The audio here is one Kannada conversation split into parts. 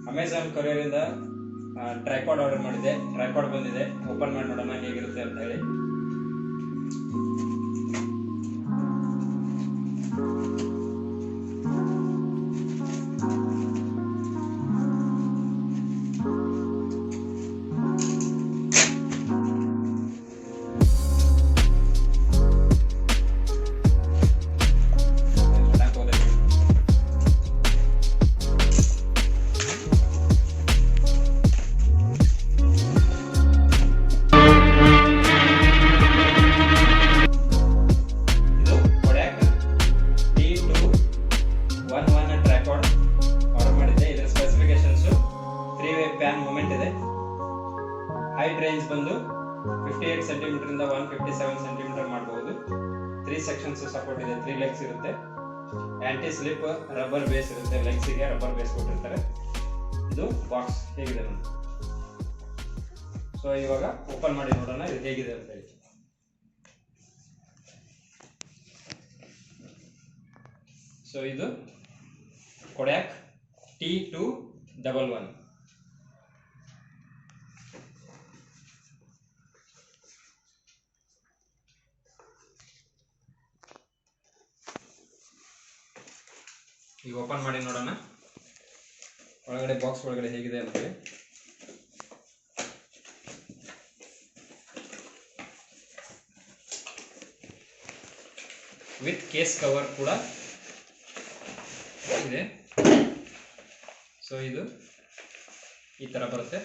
ಅಮೆಜಾನ್ ಕೊರಿಯರಿಂದ ಟ್ರೈಪಾಡ್ ಆರ್ಡರ್ ಮಾಡಿದ್ದೆ. ಟ್ರೈಪಾಡ್ ಬಂದಿದೆ. ಓಪನ್ ಮಾಡಿ ನೋಡೋಣ ಹೇಗಿರುತ್ತೆ ಅಂತ ಹೇಳಿ. ಹೈಟ್ ರೇಂಜ್ ಬಂದು 58 ಸೆಂಟಿಮೀಟರ್ ಇಂದ 157 ಸೆಂಟಿಮೀಟರ್ ಮಾಡಬಹುದು. 3 ಸೆಕ್ಷನ್ಸ್ ಸಪೋರ್ಟ್ ಇದೆ. 3 ಲೆಗ್ಸ್ ಇರುತ್ತೆ. ಆಂಟಿ ಸ್ಲಿಪ್ ರಬ್ಬರ್ ಬೇಸ್ ಇರುತ್ತೆ. ಲೆಗ್ಸ್ ಗೆ ರಬ್ಬರ್ ಬೇಸ್ ಕೊಟ್ಟಿರ್ತಾರೆ. ಇದು ಬಾಕ್ಸ್ ಹೇಗಿದೆ ನೋಡಿ. ಸೊ ಇವಾಗ ಓಪನ್ ಮಾಡಿ ನೋಡೋಣ ಇದು ಹೇಗಿದೆ ಅಂತ ಹೇಳಿ. ಸೊ ಇದು KODAK T211. ಈಗ ಓಪನ್ ಮಾಡಿ ನೋಡೋಣ ಒಳಗಡೆ ಬಾಕ್ಸ್ ಒಳಗಡೆ ಹೇಗಿದೆ ಅಂತ ಹೇಳಿ. ವಿತ್ ಕೇಸ್ ಕವರ್ ಕೂಡ ಇದೆ. ಸೊ ಇದು ಈ ತರ ಬರುತ್ತೆ.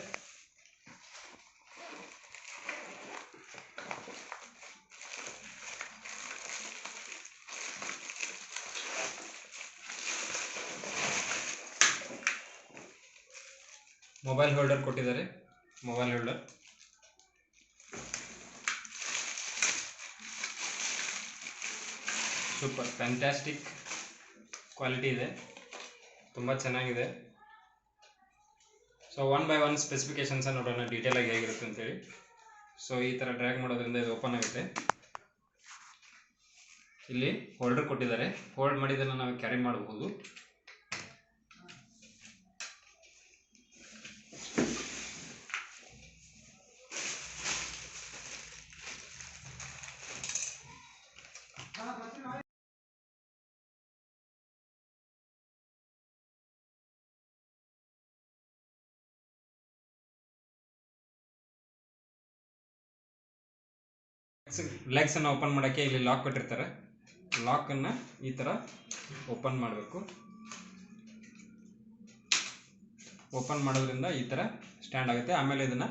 ಮೊಬೈಲ್ ಹೋಲ್ಡರ್ ಕೊಟ್ಟಿದ್ದಾರೆ. Mobile holder super fantastic quality ಇದೆ. ತುಂಬ ಚೆನ್ನಾಗಿದೆ. ಸೊ 1 by 1 ಸ್ಪೆಸಿಫಿಕೇಶನ್ಸ್ ನೋಡೋಣ ಡೀಟೇಲ್ ಆಗಿ ಹೇಗಿರುತ್ತೆ ಅಂತೇಳಿ. ಸೊ ಈ ಥರ ಡ್ರ್ಯಾಗ್ ಮಾಡೋದ್ರಿಂದ ಇದು ಓಪನ್ ಆಗುತ್ತೆ. ಇಲ್ಲಿ ಹೋಲ್ಡರ್ ಕೊಟ್ಟಿದ್ದಾರೆ. ಹೋಲ್ಡ್ ಮಾಡಿದ್ದನ್ನು ನಾವು ಕ್ಯಾರಿ ಮಾಡಬಹುದು. ಲೆಗ್ಸ್ ಅನ್ನು ಓಪನ್ ಮಾಡೋಕ್ಕೆ ಇಲ್ಲಿ ಲಾಕ್ ಕೊಟ್ಟಿರ್ತಾರೆ. ಲಾಕ್ ಅನ್ನ ಈ ತರ ಓಪನ್ ಮಾಡಬೇಕು. ಓಪನ್ ಮಾಡೋದ್ರಿಂದ ಈ ತರ ಸ್ಟ್ಯಾಂಡ್ ಆಗುತ್ತೆ. ಆಮೇಲೆ ಇದನ್ನ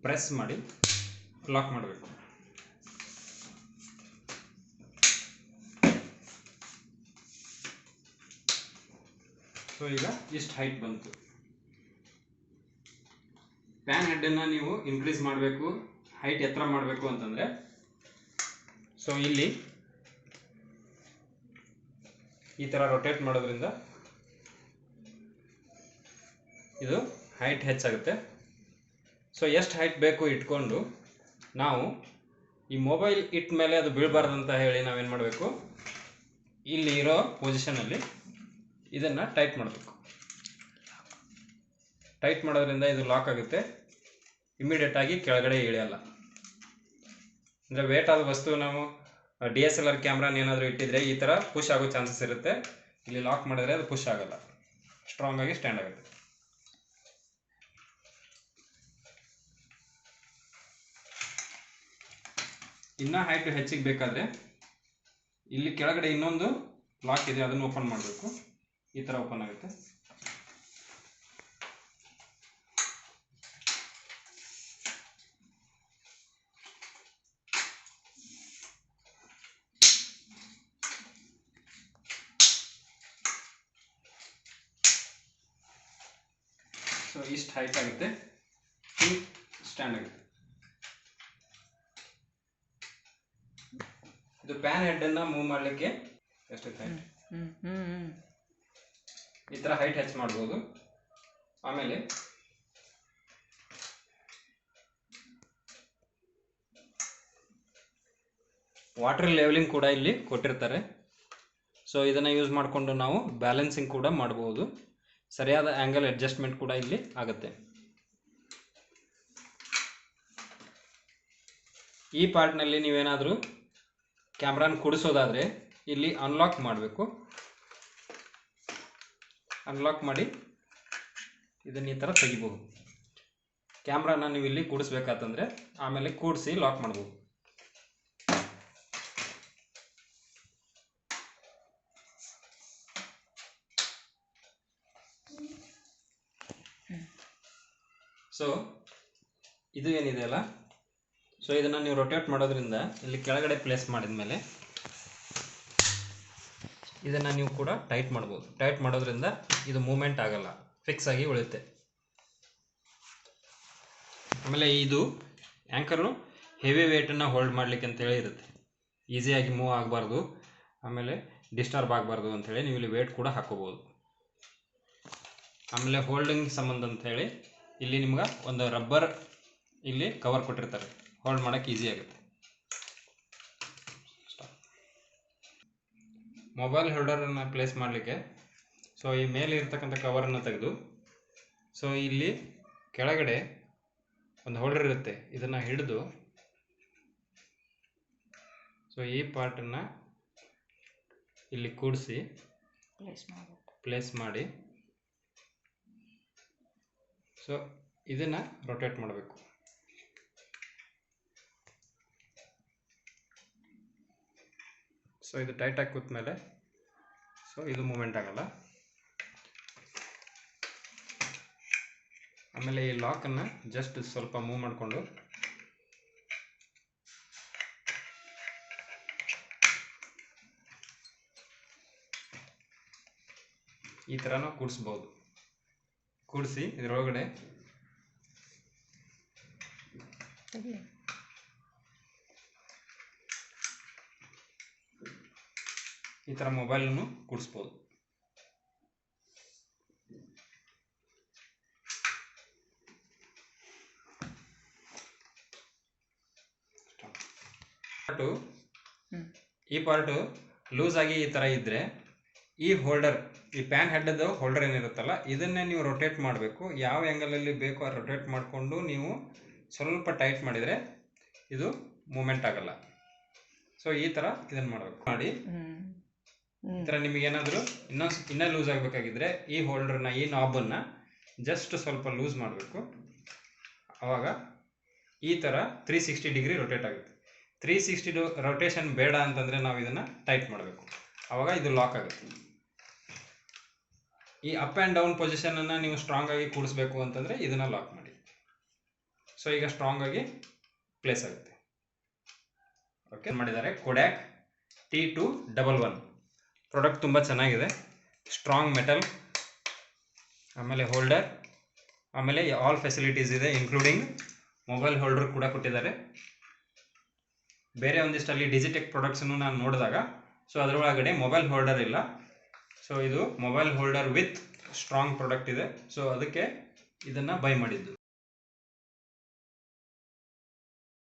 ಪ್ರೆಸ್ ಮಾಡಿ ಲಾಕ್ ಮಾಡಬೇಕು. ಸೊ ಈಗ ಇಷ್ಟು ಹೈಟ್ ಬಂತು. ಪ್ಯಾನ್ ಹೆಡ್ ಅನ್ನ ನೀವು ಇನ್ಕ್ರೀಸ್ ಮಾಡಬೇಕು, ಹೈಟ್ ಎತ್ತರ ಮಾಡಬೇಕು ಅಂತಂದ್ರೆ ಸೊ ಇಲ್ಲಿ ಈ ತರ ರೊಟೇಟ್ ಮಾಡೋದ್ರಿಂದ ಇದು ಹೈಟ್ ಹೆಚ್ಚಾಗುತ್ತೆ. ಸೊ ಎಷ್ಟು ಹೈಟ್ ಬೇಕು ಇಟ್ಕೊಂಡು ನಾವು ಈ ಮೊಬೈಲ್ ಇಟ್ಟ ಮೇಲೆ ಅದು ಬೀಳಬಾರ್ದು ಅಂತ ಹೇಳಿ ನಾವೇನು ಮಾಡಬೇಕು, ಇಲ್ಲಿ ಇರೋ ಪೊಸಿಷನಲ್ಲಿ ಇದನ್ನು ಟೈಟ್ ಮಾಡಬೇಕು. ಟೈಟ್ ಮಾಡೋದ್ರಿಂದ ಇದು ಲಾಕ್ ಆಗುತ್ತೆ. ಇಮಿಡಿಯೇಟ್ ಆಗಿ ಕೆಳಗಡೆ ಇಳಿಯಲ್ಲ. ಅಂದರೆ ವೇಟ್ ಆದ ವಸ್ತು ನಾವು DSLR ಕ್ಯಾಮ್ರಾನ ಏನಾದರೂ ಇಟ್ಟಿದ್ರೆ ಈ ಥರ ಪುಷ್ ಆಗೋ ಚಾನ್ಸಸ್ ಇರುತ್ತೆ. ಇಲ್ಲಿ ಲಾಕ್ ಮಾಡಿದ್ರೆ ಅದು ಪುಷ್ ಆಗಲ್ಲ, ಸ್ಟ್ರಾಂಗ್ ಆಗಿ ಸ್ಟ್ಯಾಂಡ್ ಆಗುತ್ತೆ. ಇನ್ನ ಹೈಟ್ ಹೆಚ್ಚಿಗೆ ಬೇಕಾದರೆ ಇಲ್ಲಿ ಕೆಳಗಡೆ ಇನ್ನೊಂದು ಲಾಕ್ ಇದೆ, ಅದನ್ನು ಓಪನ್ ಮಾಡಬೇಕು. ಈ ಥರ ಓಪನ್ ಆಗುತ್ತೆ. ಸೊ ಇಷ್ಟು ಹೈಟ್ ಆಗುತ್ತೆ, ಸ್ಟ್ಯಾಂಡ್ ಆಗುತ್ತೆ. ಇದು ಪ್ಯಾನ್ ಹೆಡ್ ಅನ್ನ ಮೂವ್ ಮಾಡಲಿಕ್ಕೆ ಎಷ್ಟು ಹೈಟ್ ಈ ತರ ಹೈಟ್ ಹೆಚ್ಚು ಮಾಡಬಹುದು. ಆಮೇಲೆ ವಾಟರ್ ಲೆವೆಲಿಂಗ್ ಕೂಡ ಇಲ್ಲಿ ಕೊಟ್ಟಿರ್ತಾರೆ. ಸೊ ಇದನ್ನ ಯೂಸ್ ಮಾಡಿಕೊಂಡು ನಾವು ಬ್ಯಾಲೆನ್ಸಿಂಗ್ ಕೂಡ ಮಾಡಬಹುದು. ಸರಿಯಾದ ಆ್ಯಂಗಲ್ ಅಡ್ಜಸ್ಟ್ಮೆಂಟ್ ಕೂಡ ಇಲ್ಲಿ ಆಗುತ್ತೆ. ಈ ಪಾರ್ಟ್ನಲ್ಲಿ ನೀವೇನಾದರೂ ಕ್ಯಾಮ್ರಾನ ಕೂಡಿಸೋದಾದರೆ ಇಲ್ಲಿ ಅನ್ಲಾಕ್ ಮಾಡಬೇಕು. ಅನ್ಲಾಕ್ ಮಾಡಿ ಇದನ್ನು ಈ ಥರ ತೆಗಿಬೋದು. ಕ್ಯಾಮ್ರಾನ ನೀವು ಇಲ್ಲಿ ಕೂಡಿಸ್ಬೇಕಾತಂದರೆ ಆಮೇಲೆ ಕೂಡಿಸಿ ಲಾಕ್ ಮಾಡ್ಬೋದು. ಸೊ ಇದು ಏನಿದೆ ಅಲ್ಲ, ಸೊ ಇದನ್ನು ನೀವು ರೊಟೇಟ್ ಮಾಡೋದ್ರಿಂದ ಇಲ್ಲಿ ಕೆಳಗಡೆ ಪ್ಲೇಸ್ ಮಾಡಿದ ಮೇಲೆ ಇದನ್ನು ನೀವು ಕೂಡ ಟೈಟ್ ಮಾಡ್ಬೋದು. ಟೈಟ್ ಮಾಡೋದ್ರಿಂದ ಇದು ಮೂಮೆಂಟ್ ಆಗಲ್ಲ, ಫಿಕ್ಸ್ ಆಗಿ ಉಳಿಯುತ್ತೆ. ಆಮೇಲೆ ಇದು ಆ್ಯಂಕರು ಹೆವಿ ವೇಟನ್ನು ಹೋಲ್ಡ್ ಮಾಡಲಿಕ್ಕೆ ಅಂತೇಳಿ ಇರುತ್ತೆ. ಈಸಿಯಾಗಿ ಮೂವ್ ಆಗಬಾರ್ದು, ಆಮೇಲೆ ಡಿಸ್ಟರ್ಬ್ ಆಗಬಾರ್ದು ಅಂಥೇಳಿ ನೀವು ಇಲ್ಲಿ ವೇಟ್ ಕೂಡ ಹಾಕೋಬೋದು. ಆಮೇಲೆ ಹೋಲ್ಡಿಂಗ್ ಸಂಬಂಧ ಅಂಥೇಳಿ ಇಲ್ಲಿ ನಿಮ್ಗೆ ಒಂದು ರಬ್ಬರ್ ಇಲ್ಲಿ ಕವರ್ ಕೊಟ್ಟಿರ್ತಾರೆ, ಹೋಲ್ಡ್ ಮಾಡೋಕ್ಕೆ ಈಸಿ ಆಗುತ್ತೆ. ಮೊಬೈಲ್ ಹೋಲ್ಡರನ್ನು ಪ್ಲೇಸ್ ಮಾಡಲಿಕ್ಕೆ ಸೊ ಈ ಮೇಲೆ ಇರ್ತಕ್ಕಂಥ ಕವರನ್ನು ತೆಗೆದು ಸೊ ಇಲ್ಲಿ ಕೆಳಗಡೆ ಒಂದು ಹೋಲ್ಡರ್ ಇರುತ್ತೆ, ಇದನ್ನು ಹಿಡಿದು ಸೊ ಈ ಪಾರ್ಟನ್ನು ಇಲ್ಲಿ ಕೂಡಿಸಿ ಪ್ಲೇಸ್ ಮಾಡಿ ಸೊ ಇದನ್ನು ರೊಟೇಟ್ ಮಾಡಬೇಕು. ಸೊ ಇದು ಟೈಟಾಗಿ ಕೂತ್ಮೇಲೆ ಸೊ ಇದು ಮೂಮೆಂಟ್ ಆಗಲ್ಲ. ಆಮೇಲೆ ಈ ಲಾಕನ್ನು ಜಸ್ಟ್ ಸ್ವಲ್ಪ ಮೂವ್ ಮಾಡಿಕೊಂಡು ಈ ಥರನೂ ಕೂಡಿಸ್ಬೋದು. ಕೂಡಿಸಿ ಇದರೊಳಗಡೆ ಈ ಥರ ಮೊಬೈಲನ್ನು ಕೂಡಿಸ್ಬೋದು. ಈ ಪಾರ್ಟು ಲೂಸ್ ಆಗಿ ಈ ಥರ ಇದ್ದರೆ ಈ ಹೋಲ್ಡರ್, ಈ ಪ್ಯಾನ್ ಹೆಡ್ದು ಹೋಲ್ಡರ್ ಏನಿರುತ್ತಲ್ಲ ಇದನ್ನೇ ನೀವು ರೊಟೇಟ್ ಮಾಡಬೇಕು. ಯಾವ ಆ್ಯಂಗಲಲ್ಲಿ ಬೇಕೋ ಅದು ರೊಟೇಟ್ ಮಾಡಿಕೊಂಡು ನೀವು ಸ್ವಲ್ಪ ಟೈಟ್ ಮಾಡಿದರೆ ಇದು ಮೂಮೆಂಟ್ ಆಗಲ್ಲ. ಸೊ ಈ ಥರ ಇದನ್ನು ಮಾಡಬೇಕು. ಮಾಡಿ ಈ ಥರ ನಿಮಗೇನಾದರೂ ಇನ್ನೂ ಲೂಸ್ ಆಗಬೇಕಾಗಿದ್ದರೆ ಈ ಹೋಲ್ಡರ್ನ, ಈ ನಾಬನ್ನು ಜಸ್ಟ್ ಸ್ವಲ್ಪ ಲೂಸ್ ಮಾಡಬೇಕು. ಆವಾಗ ಈ ಥರ 360 ಡಿಗ್ರಿ ರೊಟೇಟ್ ಆಗುತ್ತೆ. 360 ರೊಟೇಷನ್ ಬೇಡ ಅಂತಂದರೆ ನಾವು ಇದನ್ನು ಟೈಟ್ ಮಾಡಬೇಕು, ಆವಾಗ ಇದು ಲಾಕ್ ಆಗುತ್ತೆ. ಈ ಅಪ್ ಆ್ಯಂಡ್ ಡೌನ್ ಪೊಸಿಷನನ್ನು ನೀವು ಸ್ಟ್ರಾಂಗ್ ಆಗಿ ಕೂಡಿಸ್ಬೇಕು ಅಂತಂದರೆ ಇದನ್ನು ಲಾಕ್ ಮಾಡಿ. ಸೊ ಈಗ ಸ್ಟ್ರಾಂಗ್ ಆಗಿ ಪ್ಲೇಸ್ ಆಗುತ್ತೆ. ಓಕೆ, ಮಾಡಿದ್ದಾರೆ KODAK T211 ಪ್ರಾಡಕ್ಟ್ ತುಂಬ ಚೆನ್ನಾಗಿದೆ. ಸ್ಟ್ರಾಂಗ್ ಮೆಟಲ್, ಆಮೇಲೆ ಹೋಲ್ಡರ್, ಆಮೇಲೆ ಆಲ್ ಫೆಸಿಲಿಟೀಸ್ ಇದೆ, ಇನ್ಕ್ಲೂಡಿಂಗ್ ಮೊಬೈಲ್ ಹೋಲ್ಡರ್ ಕೂಡ ಕೊಟ್ಟಿದ್ದಾರೆ. ಬೇರೆ ಒಂದಿಷ್ಟಲ್ಲಿ ಡಿಜಿಟೆಕ್ ಪ್ರಾಡಕ್ಟ್ಸನ್ನು ನಾನು ನೋಡಿದಾಗ ಸೊ ಅದರೊಳಗಡೆ ಮೊಬೈಲ್ ಹೋಲ್ಡರ್ ಇಲ್ಲ. ಸೊ ಇದು mobile holder with strong product ಇದೆ. ಸೊ ಅದಕ್ಕೆ ಇದನ್ನು ಬೈ ಮಾಡಿದ್ದು.